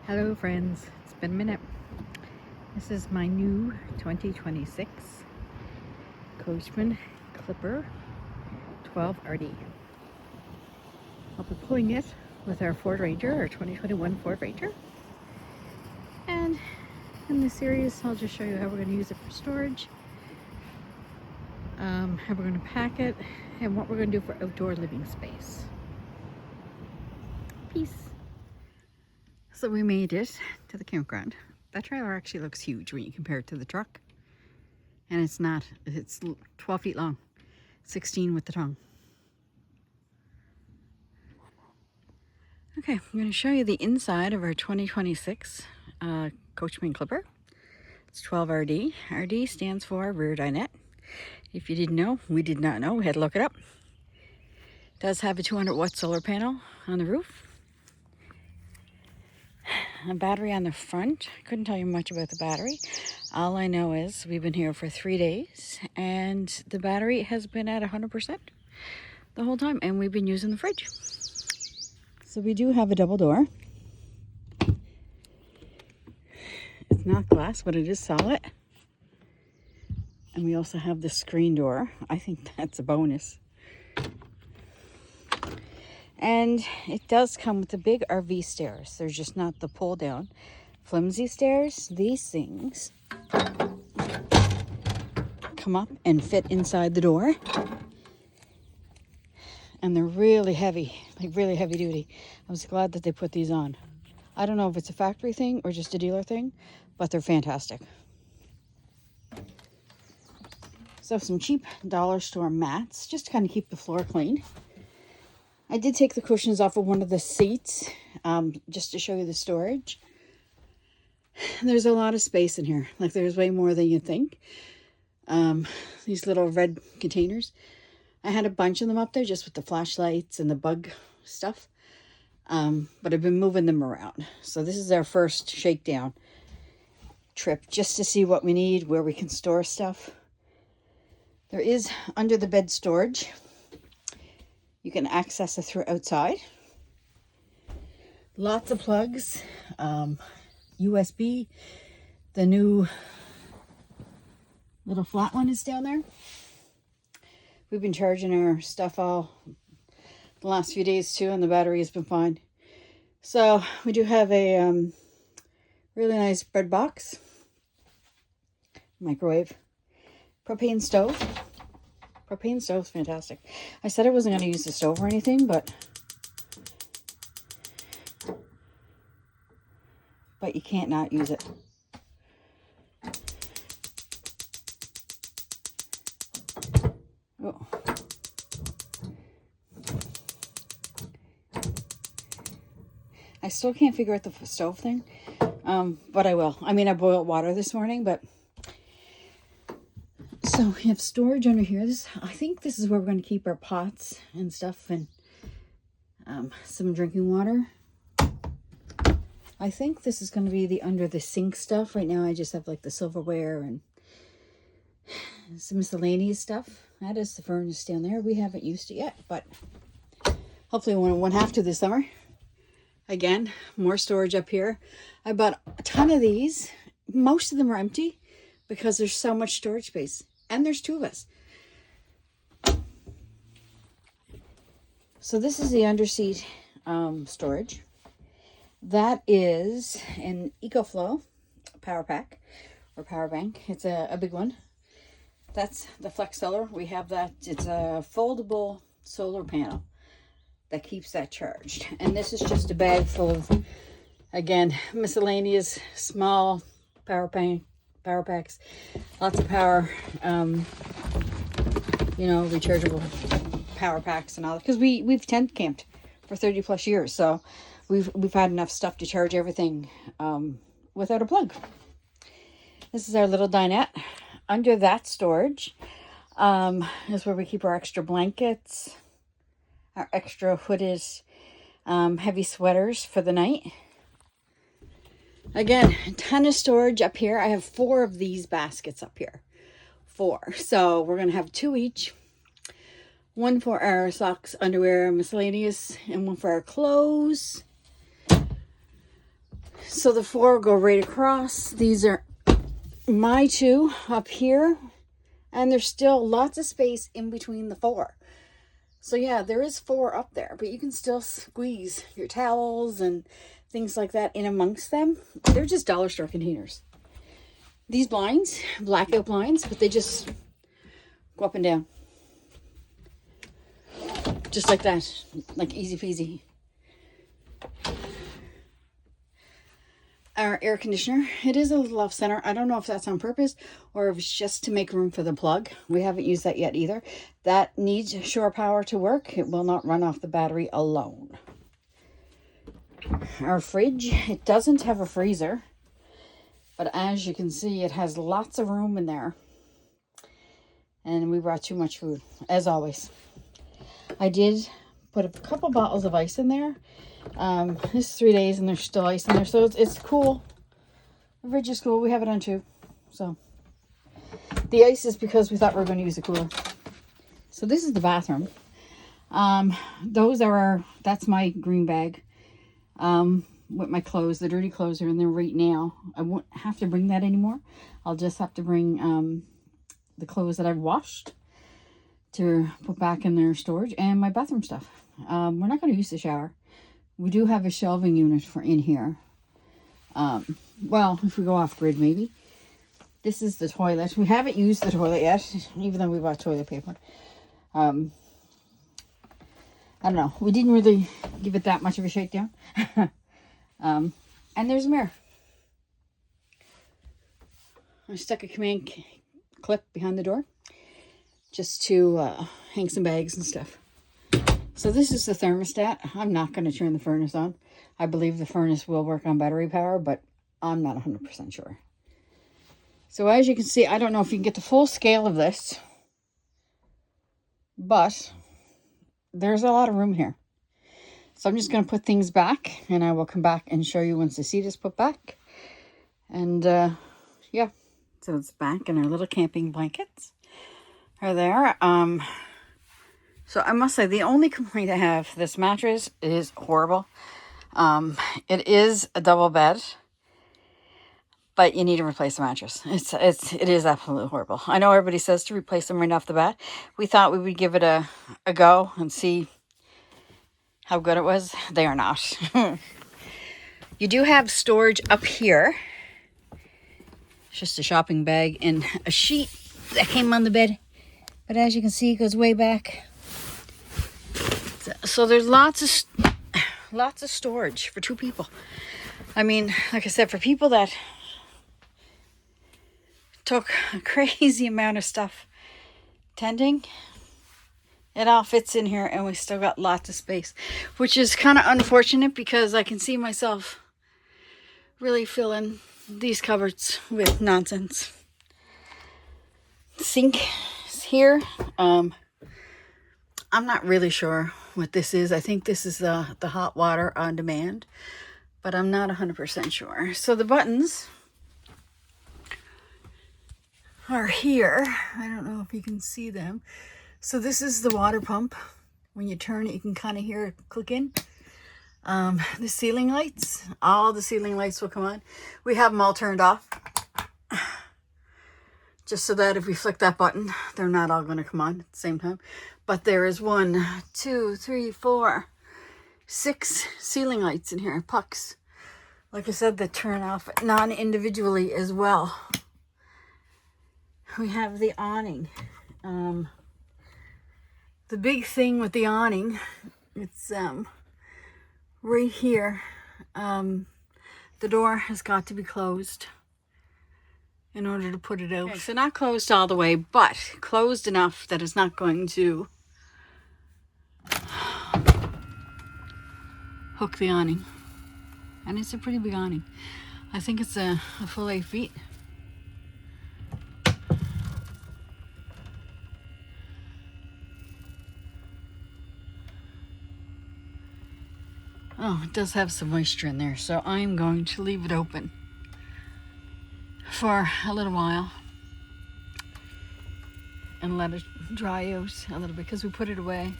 Hello friends, it's been a minute. This is my new 2026 Coachman Clipper 12RD. I'll be pulling it with our Ford Ranger, our 2021 Ford Ranger. And in this series, I'll just show you how we're going to use it for storage, how we're going to pack it, and what we're going to do for outdoor living space. Peace. So we made it to the campground. That trailer actually looks huge when you compare it to the truck. And it's not, it's 12 feet long, 16 with the tongue. Okay, I'm going to show you the inside of our 2026 Coachman Clipper. It's 12RD. RD stands for rear dinette. If you didn't know, we did not know, we had to look it up. It does have a 200-watt solar panel on the roof. A battery on the front. I couldn't tell you much about the battery. All I know is we've been here for 3 days and the battery has been at 100% the whole time, and we've been using the fridge. So we do have a double door. It's not glass, but it is solid. And we also have the screen door. I think that's a bonus. And it does come with the big RV stairs. They're just not the pull down flimsy stairs. These things come up and fit inside the door. And they're really heavy, like really heavy duty. I was glad that they put these on. I don't know if it's a factory thing or just a dealer thing, but they're fantastic. So some cheap dollar store mats, just to kind of keep the floor clean. I did take the cushions off of one of the seats, just to show you the storage. There's a lot of space in here. Like, there's way more than you think. These little red containers. I had a bunch of them up there just with the flashlights and the bug stuff. But I've been moving them around. So this is our first shakedown trip, just to see what we need, where we can store stuff. There is under the bed storage. You can access it through outside. Lots of plugs. USB. The new little flat one is down there. We've been charging our stuff all the last few days too, and the battery has been fine. So we do have a really nice bread box. Microwave. Propane stove. Propane stove's fantastic. I said I wasn't going to use the stove or anything, but you can't not use it. Oh. I still can't figure out the stove thing, but I will. I mean, I boiled water this morning, but... So we have storage under here. I think this is where we're going to keep our pots and stuff, and some drinking water. I think this is going to be the under the sink stuff. Right now I just have like the silverware and some miscellaneous stuff. That is the furnace down there. We haven't used it yet, but hopefully we won't have to this summer. Again, more storage up here. I bought a ton of these. Most of them are empty because there's so much storage space. And there's 2 of us. So this is the underseat storage. That is an EcoFlow power pack or power bank. It's a big one. That's the Flex Solar. We have that. It's a foldable solar panel that keeps that charged. And this is just a bag full of, again, miscellaneous small power packs, lots of power, rechargeable power packs and all that, because we've tent camped for 30 plus years, so we've had enough stuff to charge everything without a plug. This is our little dinette. Under that storage is where we keep our extra blankets, our extra hooded heavy sweaters for the night. Again, a ton of storage up here. I have 4 of these baskets up here. 4. So we're going to have 2 each. one for our socks, underwear, miscellaneous, and one for our clothes. So the 4 go right across. These are my 2 up here, and there's still lots of space in between the 4. So yeah, there is 4 up there, but you can still squeeze your towels and things like that in amongst them. They're just dollar store containers. These blinds, blackout blinds, but they just go up and down. Just like that, like easy peasy. Our air conditioner, it is a little off center. I don't know if that's on purpose or if it's just to make room for the plug. We haven't used that yet either. That needs shore power to work. It will not run off the battery alone. Our fridge, it doesn't have a freezer, but as you can see, it has lots of room in there. And we brought too much food, as always. I did put a couple bottles of ice in there. This is 3 days and there's still ice in there, so it's cool. The fridge is cool. We have it on 2. So the ice is because we thought we were going to use the cooler. So this is the bathroom. That's my green bag with my clothes. The dirty clothes are in there right now. I won't have to bring that anymore. I'll just have to bring the clothes that I've washed to put back in their storage, and my bathroom stuff. We're not going to use the shower. We do have a shelving unit for in here. Well, if we go off grid, maybe. This is the toilet. We haven't used the toilet yet, even though we bought toilet paper. I don't know. We didn't really give it that much of a shakedown. And there's a mirror. I stuck a command clip behind the door just to hang some bags and stuff. So this is the thermostat. I'm not going to turn the furnace on. I believe the furnace will work on battery power, but I'm not 100% sure. So as you can see, I don't know if you can get the full scale of this, but there's a lot of room here. So I'm just going to put things back, and I will come back and show you once the seat is put back. And yeah, so it's back, and our little camping blankets are there. So I must say, the only complaint I have, this mattress is horrible. It is a double bed, but you need to replace the mattress. It is absolutely horrible. I know everybody says to replace them right off the bat. We thought we would give it a go and see how good it was. They are not. You do have storage up here. It's just a shopping bag and a sheet that came on the bed. But as you can see, it goes way back. So there's lots of storage for 2 people. I mean, like I said, for people that took a crazy amount of stuff tending, it all fits in here, and we still got lots of space, which is kind of unfortunate because I can see myself really filling these cupboards with nonsense. Sink is here. I'm not really sure what this is. I think this is the hot water on demand, but I'm not 100% sure. So the buttons are here. I don't know if you can see them. So this is the water pump. When you turn it, you can kind of hear it clicking. The ceiling lights, all the ceiling lights will come on. We have them all turned off, just so that if we flick that button, they're not all going to come on at the same time. But there is 1, 2, 3, 4, 6 ceiling lights in here, pucks. Like I said, that turn off non-individually as well. We have the awning. The big thing with the awning, it's right here. The door has got to be closed in order to put it out. Okay, so not closed all the way, but closed enough that it's not going to hook the awning. And it's a pretty big awning. I think it's a full 8 feet. Oh, it does have some moisture in there, so I'm going to leave it open for a little while. and let it dry out a little bit because we put it away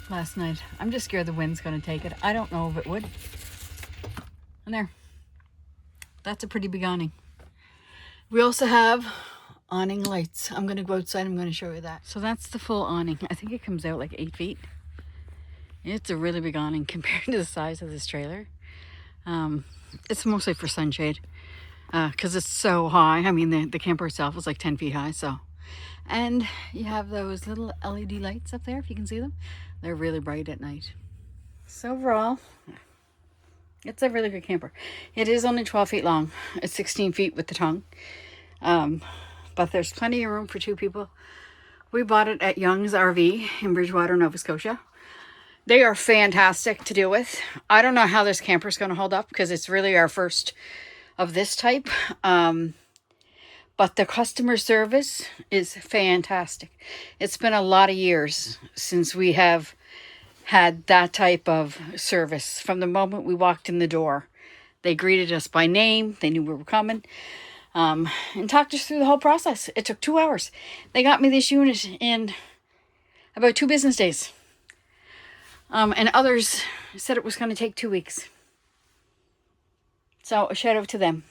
last night. I'm just scared the wind's going to take it. I don't know if it would. And there. That's a pretty big awning. We also have awning lights. I'm going to go outside. I'm going to show you that. So that's the full awning. I think it comes out like 8 feet. It's a really big awning compared to the size of this trailer. It's mostly for sunshade because it's so high. I mean, the camper itself is like 10 feet high. So, and you have those little LED lights up there, if you can see them. They're really bright at night. So overall, it's a really good camper. It is only 12 feet long. It's 16 feet with the tongue. But there's plenty of room for 2 people. We bought it at Young's RV in Bridgewater, Nova Scotia. They are fantastic to deal with. I don't know how this camper is going to hold up because it's really our first of this type. But the customer service is fantastic. It's been a lot of years since we have had that type of service. From the moment we walked in the door, they greeted us by name. They knew we were coming. And talked us through the whole process. It took 2 hours. They got me this unit in about 2 business days. And others said it was going to take 2 weeks. So a shout out to them.